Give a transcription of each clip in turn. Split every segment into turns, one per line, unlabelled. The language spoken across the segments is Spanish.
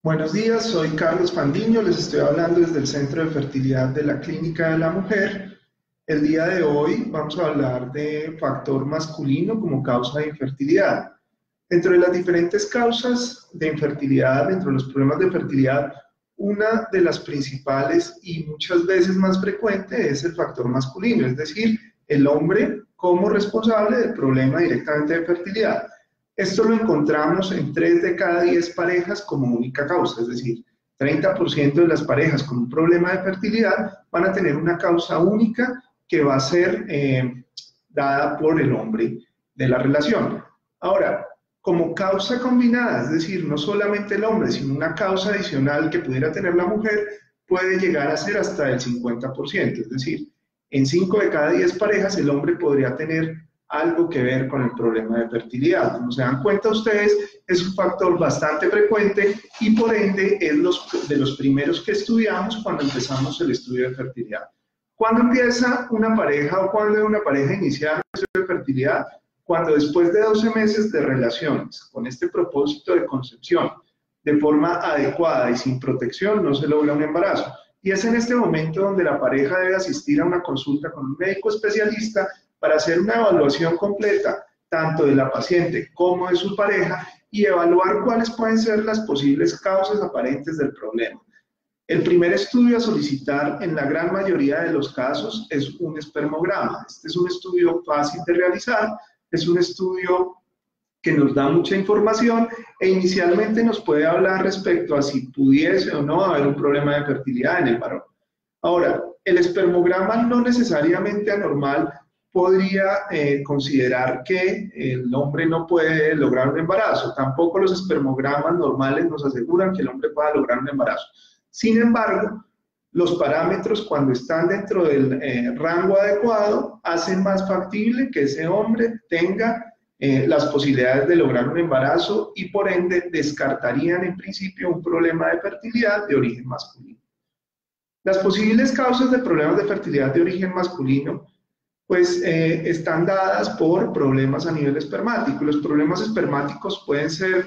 Buenos días, soy Carlos Fandiño, les estoy hablando desde el Centro de Fertilidad de la Clínica de la Mujer. El día de hoy vamos a hablar de factor masculino como causa de infertilidad. Dentro de las diferentes causas de infertilidad, dentro de los problemas de fertilidad, una de las principales y muchas veces más frecuente es el factor masculino, es decir, el hombre como responsable del problema directamente de fertilidad. Esto lo encontramos en 3 de cada 10 parejas como única causa, es decir, 30% de las parejas con un problema de fertilidad van a tener una causa única que va a ser dada por el hombre de la relación. Ahora, como causa combinada, es decir, no solamente el hombre, sino una causa adicional que pudiera tener la mujer, puede llegar a ser hasta el 50%, es decir, en 5 de cada 10 parejas el hombre podría tener algo que ver con el problema de fertilidad. Como se dan cuenta ustedes, es un factor bastante frecuente y por ende es de los primeros que estudiamos cuando empezamos el estudio de fertilidad. ¿Cuándo empieza una pareja o cuándo una pareja inicia el estudio de fertilidad? Cuando después de 12 meses de relaciones, con este propósito de concepción, de forma adecuada y sin protección, no se logra un embarazo. Y es en este momento donde la pareja debe asistir a una consulta con un médico especialista para hacer una evaluación completa, tanto de la paciente como de su pareja, y evaluar cuáles pueden ser las posibles causas aparentes del problema. El primer estudio a solicitar en la gran mayoría de los casos es un espermograma. Este es un estudio fácil de realizar, es un estudio que nos da mucha información e inicialmente nos puede hablar respecto a si pudiese o no haber un problema de fertilidad en el varón. Ahora, el espermograma no necesariamente anormal podría considerar que el hombre no puede lograr un embarazo. Tampoco los espermogramas normales nos aseguran que el hombre pueda lograr un embarazo. Sin embargo, los parámetros cuando están dentro del rango adecuado hacen más factible que ese hombre tenga las posibilidades de lograr un embarazo y por ende descartarían en principio un problema de fertilidad de origen masculino. Las posibles causas de problemas de fertilidad de origen masculino pues están dadas por problemas a nivel espermático. Los problemas espermáticos pueden ser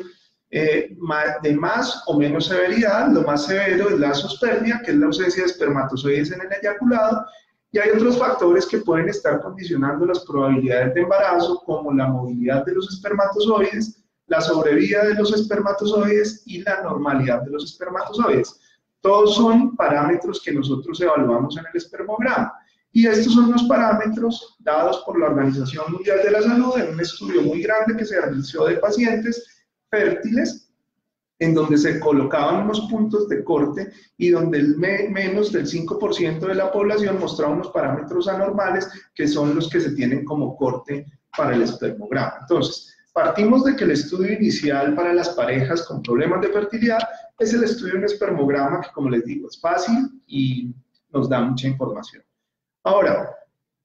de más o menos severidad. Lo más severo es la azoospermia, que es la ausencia de espermatozoides en el eyaculado, y hay otros factores que pueden estar condicionando las probabilidades de embarazo, como la movilidad de los espermatozoides, la sobrevida de los espermatozoides y la normalidad de los espermatozoides. Todos son parámetros que nosotros evaluamos en el espermograma. Y estos son los parámetros dados por la Organización Mundial de la Salud en un estudio muy grande que se realizó de pacientes fértiles, en donde se colocaban unos puntos de corte y donde menos del 5% de la población mostraba unos parámetros anormales que son los que se tienen como corte para el espermograma. Entonces, partimos de que el estudio inicial para las parejas con problemas de fertilidad es el estudio de un espermograma que, como les digo, es fácil y nos da mucha información. Ahora,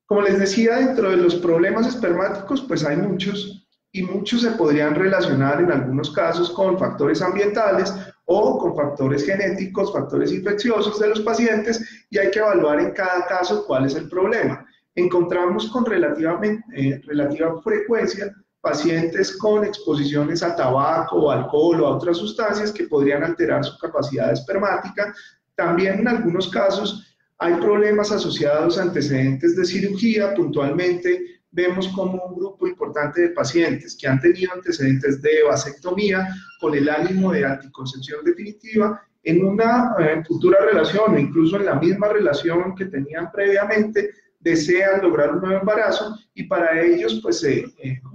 como les decía, dentro de los problemas espermáticos, pues hay muchos, y muchos se podrían relacionar en algunos casos con factores ambientales o con factores genéticos, factores infecciosos de los pacientes, y hay que evaluar en cada caso cuál es el problema. Encontramos con relativa frecuencia pacientes con exposiciones a tabaco, alcohol o a otras sustancias que podrían alterar su capacidad espermática. También en algunos casos hay problemas asociados a antecedentes de cirugía. Puntualmente vemos como un grupo importante de pacientes que han tenido antecedentes de vasectomía con el ánimo de anticoncepción definitiva en una futura relación o incluso en la misma relación que tenían previamente, desean lograr un nuevo embarazo y para ellos pues se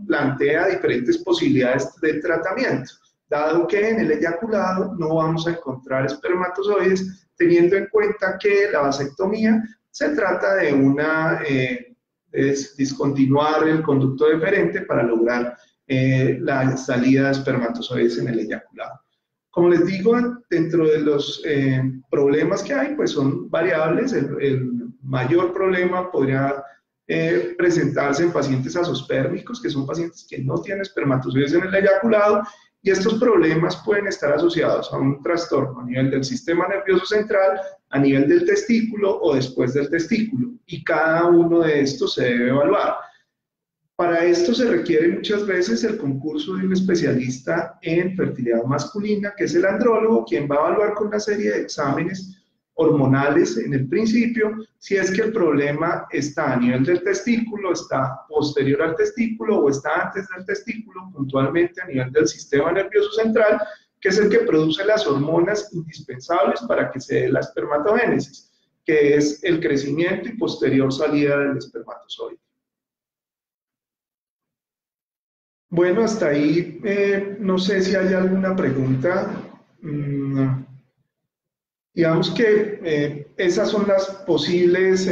plantea diferentes posibilidades de tratamiento, dado que en el eyaculado no vamos a encontrar espermatozoides, teniendo en cuenta que la vasectomía se trata de una es discontinuar el conducto deferente para lograr la salida de espermatozoides en el eyaculado. Como les digo, dentro de los problemas que hay, pues son variables. El mayor problema podría presentarse en pacientes azospérmicos, que son pacientes que no tienen espermatozoides en el eyaculado, y estos problemas pueden estar asociados a un trastorno a nivel del sistema nervioso central, a nivel del testículo o después del testículo, y cada uno de estos se debe evaluar. Para esto se requiere muchas veces el concurso de un especialista en fertilidad masculina, que es el andrólogo, quien va a evaluar con una serie de exámenes hormonales en el principio, si es que el problema está a nivel del testículo, está posterior al testículo o está antes del testículo, puntualmente a nivel del sistema nervioso central, que es el que produce las hormonas indispensables para que se dé la espermatogénesis, que es el crecimiento y posterior salida del espermatozoide. Bueno, hasta ahí no sé si hay alguna pregunta. Digamos que esas son las posibles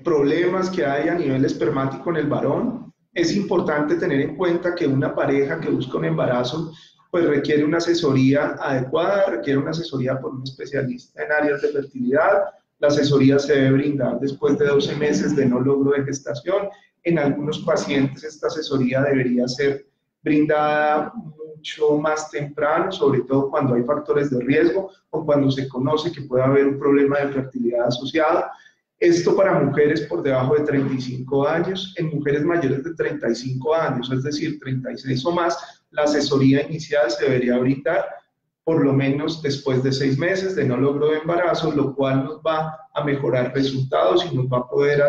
problemas que hay a nivel espermático en el varón. Es importante tener en cuenta que una pareja que busca un embarazo pues requiere una asesoría adecuada, requiere una asesoría por un especialista en áreas de fertilidad. La asesoría se debe brindar después de 12 meses de no logro de gestación. En algunos pacientes esta asesoría debería ser brindada mucho más temprano, sobre todo cuando hay factores de riesgo o cuando se conoce que puede haber un problema de fertilidad asociado. Esto para mujeres por debajo de 35 años, en mujeres mayores de 35 años, es decir, 36 o más, la asesoría inicial se debería brindar por lo menos después de 6 meses de no logro de embarazo, lo cual nos va a mejorar resultados y nos va a poder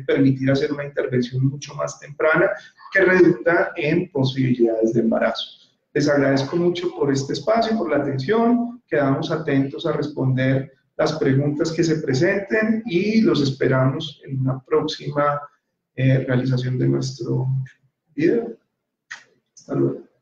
permitir hacer una intervención mucho más temprana que redunda en posibilidades de embarazo. Les agradezco mucho por este espacio, por la atención, quedamos atentos a responder las preguntas que se presenten y los esperamos en una próxima realización de nuestro video. Hasta luego.